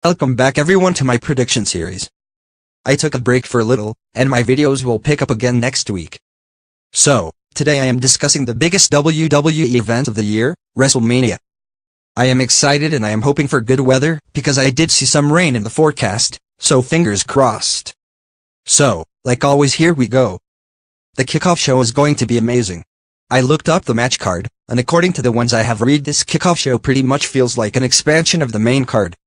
Welcome back everyone to my prediction series. I took a break for a little, and my videos will pick up again next week. So, today I am discussing the biggest WWE event of the year, Wrestlemania. I am excited and I am hoping for good weather, because I did see some rain in the forecast, so fingers crossed. So, like always, here we go. The kickoff show is going to be amazing. I looked up the match card, and according to the ones I have read, this kickoff show pretty much feels like an expansion of the main card.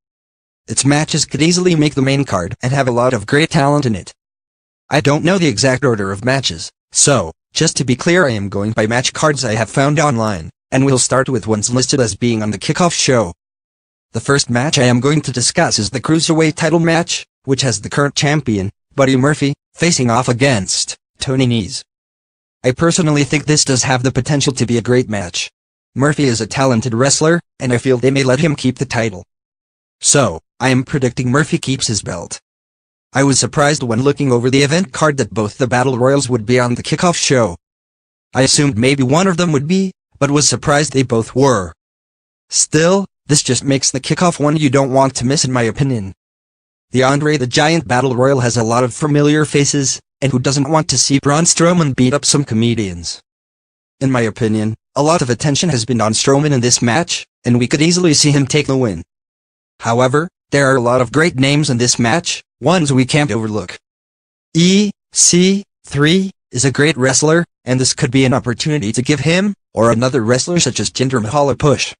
Its matches could easily make the main card and have a lot of great talent in it. I don't know the exact order of matches, so, just to be clear, I am going by match cards I have found online, and we'll start with ones listed as being on the kickoff show. The first match I am going to discuss is the Cruiserweight title match, which has the current champion, Buddy Murphy, facing off against Tony Nese. I personally think this does have the potential to be a great match. Murphy is a talented wrestler, and I feel they may let him keep the title. So, I am predicting Murphy keeps his belt. I was surprised when looking over the event card that both the Battle Royals would be on the kickoff show. I assumed maybe one of them would be, but was surprised they both were. Still, this just makes the kickoff one you don't want to miss in my opinion. The Andre the Giant Battle Royal has a lot of familiar faces, and who doesn't want to see Braun Strowman beat up some comedians? In my opinion, a lot of attention has been on Strowman in this match, and we could easily see him take the win. However, there are a lot of great names in this match, ones we can't overlook. EC3 is a great wrestler, and this could be an opportunity to give him, or another wrestler such as Jinder Mahal, a push.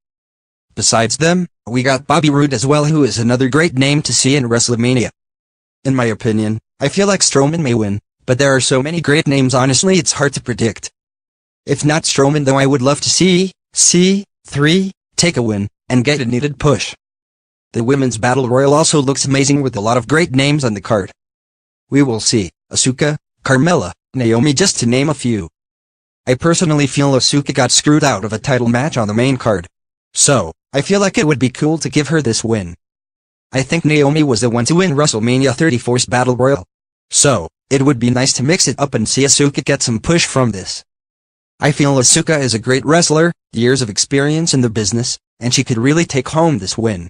Besides them, we got Bobby Roode as well, who is another great name to see in Wrestlemania. In my opinion, I feel like Strowman may win, but there are so many great names, honestly it's hard to predict. If not Strowman though, I would love to see C3 take a win, and get a needed push. The Women's Battle Royal also looks amazing with a lot of great names on the card. We will see Asuka, Carmella, Naomi, just to name a few. I personally feel Asuka got screwed out of a title match on the main card. So, I feel like it would be cool to give her this win. I think Naomi was the one to win WrestleMania 34's Battle Royal. So, it would be nice to mix it up and see Asuka get some push from this. I feel Asuka is a great wrestler, years of experience in the business, and she could really take home this win.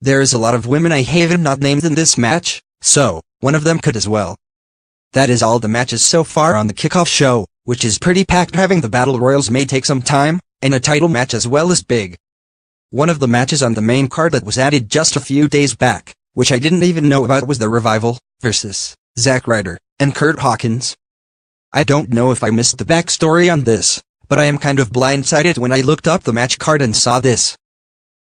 There is a lot of women I have not named in this match, so, one of them could as well. That is all the matches so far on the kickoff show, which is pretty packed. Having the Battle Royals may take some time, and a title match as well is big. One of the matches on the main card that was added just a few days back, which I didn't even know about, was the Revival versus Zack Ryder and Curt Hawkins. I don't know if I missed the backstory on this, but I am kind of blindsided when I looked up the match card and saw this.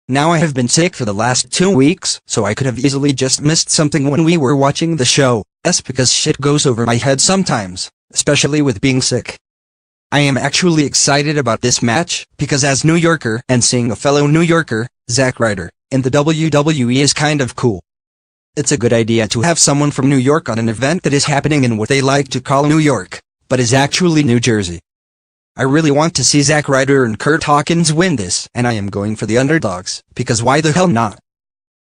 Now I have been sick for the last 2 weeks, so I could have easily just missed something when we were watching the show, because shit goes over my head sometimes, especially with being sick. I am actually excited about this match, because as New Yorker and seeing a fellow New Yorker, Zack Ryder, in the WWE is kind of cool. It's a good idea to have someone from New York on an event that is happening in what they like to call New York, but is actually New Jersey. I really want to see Zack Ryder and Curt Hawkins win this, and I am going for the underdogs, because why the hell not?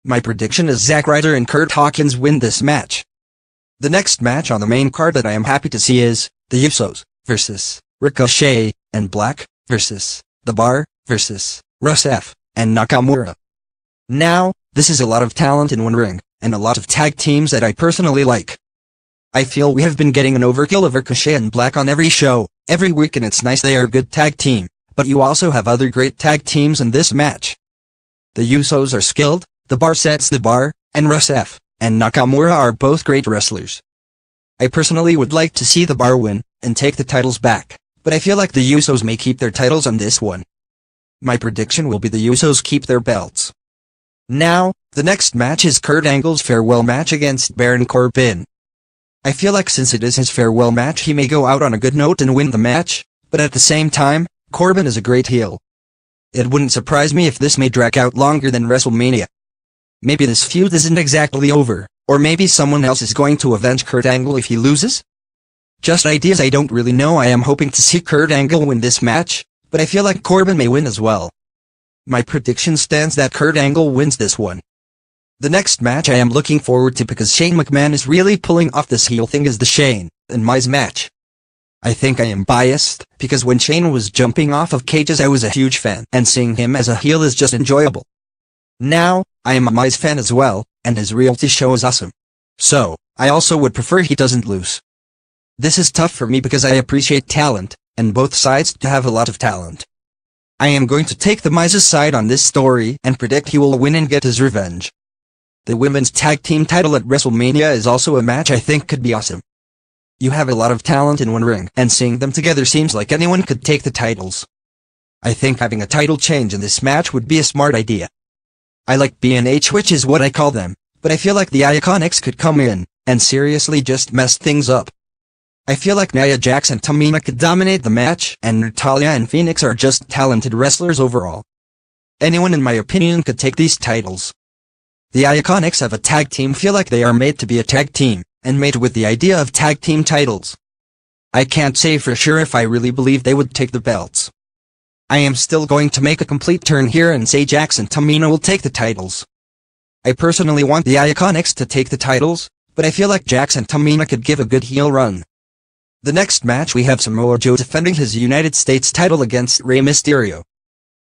My prediction is Zack Ryder and Curt Hawkins win this match. The next match on the main card that I am happy to see is the Usos versus Ricochet and Black versus The Bar versus Rusev and Nakamura. Now, this is a lot of talent in one ring, and a lot of tag teams that I personally like. I feel we have been getting an overkill of Ricochet and Black on every show, every week, and it's nice they are a good tag team, but you also have other great tag teams in this match. The Usos are skilled, The Bar sets the bar, and Rusev and Nakamura are both great wrestlers. I personally would like to see The Bar win, and take the titles back, but I feel like the Usos may keep their titles on this one. My prediction will be the Usos keep their belts. Now, the next match is Kurt Angle's farewell match against Baron Corbin. I feel like since it is his farewell match, he may go out on a good note and win the match, but at the same time, Corbin is a great heel. It wouldn't surprise me if this may drag out longer than Wrestlemania. Maybe this feud isn't exactly over, or maybe someone else is going to avenge Kurt Angle if he loses? Just ideas, I don't really know. I am hoping to see Kurt Angle win this match, but I feel like Corbin may win as well. My prediction stands that Kurt Angle wins this one. The next match I am looking forward to, because Shane McMahon is really pulling off this heel thing, is the Shane and Miz match. I think I am biased, because when Shane was jumping off of cages I was a huge fan, and seeing him as a heel is just enjoyable. Now, I am a Miz fan as well, and his reality show is awesome. So, I also would prefer he doesn't lose. This is tough for me because I appreciate talent, and both sides have a lot of talent. I am going to take the Miz's side on this story and predict he will win and get his revenge. The women's tag team title at Wrestlemania is also a match I think could be awesome. You have a lot of talent in one ring, and seeing them together seems like anyone could take the titles. I think having a title change in this match would be a smart idea. I like B&H, which is what I call them, but I feel like the Iconics could come in and seriously just mess things up. I feel like Nia Jax and Tamina could dominate the match, and Natalya and Phoenix are just talented wrestlers overall. Anyone in my opinion could take these titles. The Iconics have a tag team feel like they are made to be a tag team, and made with the idea of tag team titles. I can't say for sure if I really believe they would take the belts. I am still going to make a complete turn here and say Jax and Tamina will take the titles. I personally want the Iconics to take the titles, but I feel like Jax and Tamina could give a good heel run. The next match we have Samoa Joe defending his United States title against Rey Mysterio.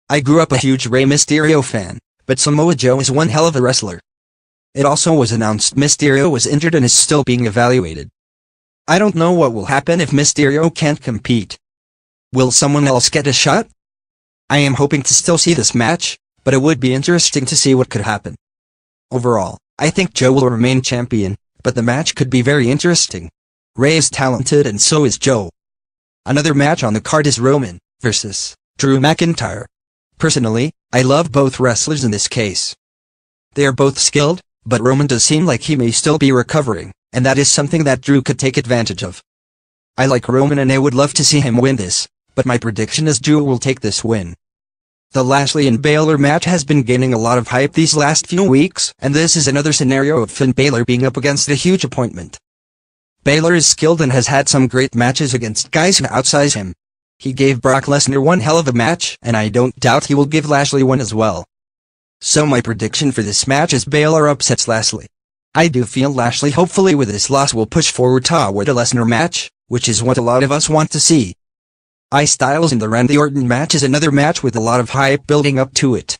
I grew up a huge Rey Mysterio fan, but Samoa Joe is one hell of a wrestler. It also was announced Mysterio was injured and is still being evaluated. I don't know what will happen if Mysterio can't compete. Will someone else get a shot? I am hoping to still see this match, but it would be interesting to see what could happen. Overall, I think Joe will remain champion, but the match could be very interesting. Rey is talented and so is Joe. Another match on the card is Roman versus Drew McIntyre. Personally, I love both wrestlers in this case. They are both skilled, but Roman does seem like he may still be recovering, and that is something that Drew could take advantage of. I like Roman and I would love to see him win this, but my prediction is Drew will take this win. The Lashley and Baylor match has been gaining a lot of hype these last few weeks, and this is another scenario of Finn Balor being up against a huge appointment. Baylor is skilled and has had some great matches against guys who outsize him. He gave Brock Lesnar one hell of a match, and I don't doubt he will give Lashley one as well. So my prediction for this match is Baylor upsets Lashley. I do feel Lashley hopefully with this loss will push forward toward a Lesnar match, which is what a lot of us want to see. Styles and the Randy Orton match is another match with a lot of hype building up to it.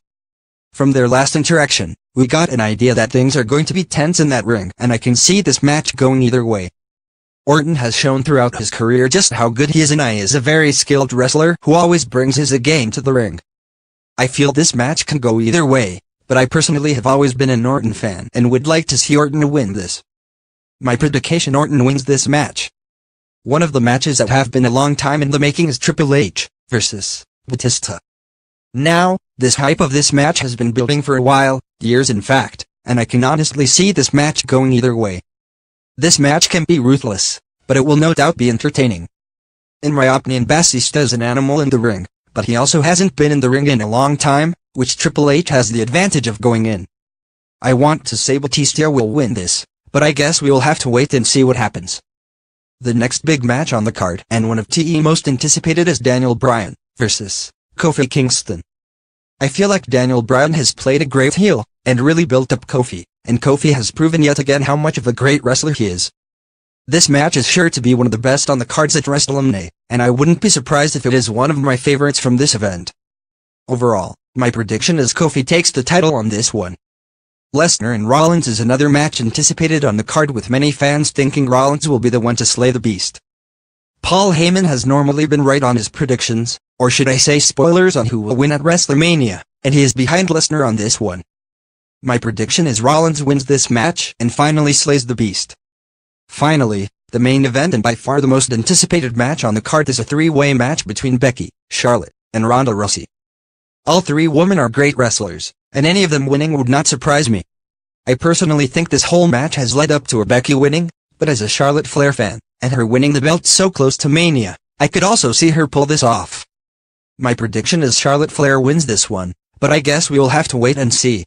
From their last interaction, we got an idea that things are going to be tense in that ring, and I can see this match going either way. Orton has shown throughout his career just how good he is, and he is a very skilled wrestler who always brings his A game to the ring. I feel this match can go either way, but I personally have always been an Orton fan and would like to see Orton win this. My prediction: Orton wins this match. One of the matches that have been a long time in the making is Triple H versus Batista. Now, this hype of this match has been building for a while, years in fact, and I can honestly see this match going either way. This match can be ruthless, but it will no doubt be entertaining. In my opinion, Batista is an animal in the ring, but he also hasn't been in the ring in a long time, which Triple H has the advantage of going in. I want to say Batista will win this, but I guess we will have to wait and see what happens. The next big match on the card, and one of TE most anticipated, is Daniel Bryan versus Kofi Kingston. I feel like Daniel Bryan has played a great heel, and really built up Kofi, and Kofi has proven yet again how much of a great wrestler he is. This match is sure to be one of the best on the cards at Wrestlemania, and I wouldn't be surprised if it is one of my favorites from this event. Overall, my prediction is Kofi takes the title on this one. Lesnar and Rollins is another match anticipated on the card, with many fans thinking Rollins will be the one to slay the beast. Paul Heyman has normally been right on his predictions, or should I say spoilers on who will win at Wrestlemania, and he is behind Lesnar on this one. My prediction is Rollins wins this match and finally slays the beast. Finally, the main event and by far the most anticipated match on the card is a three-way match between Becky, Charlotte, and Ronda Rousey. All three women are great wrestlers, and any of them winning would not surprise me. I personally think this whole match has led up to a Becky winning, but as a Charlotte Flair fan, and her winning the belt so close to Mania, I could also see her pull this off. My prediction is Charlotte Flair wins this one, but I guess we will have to wait and see.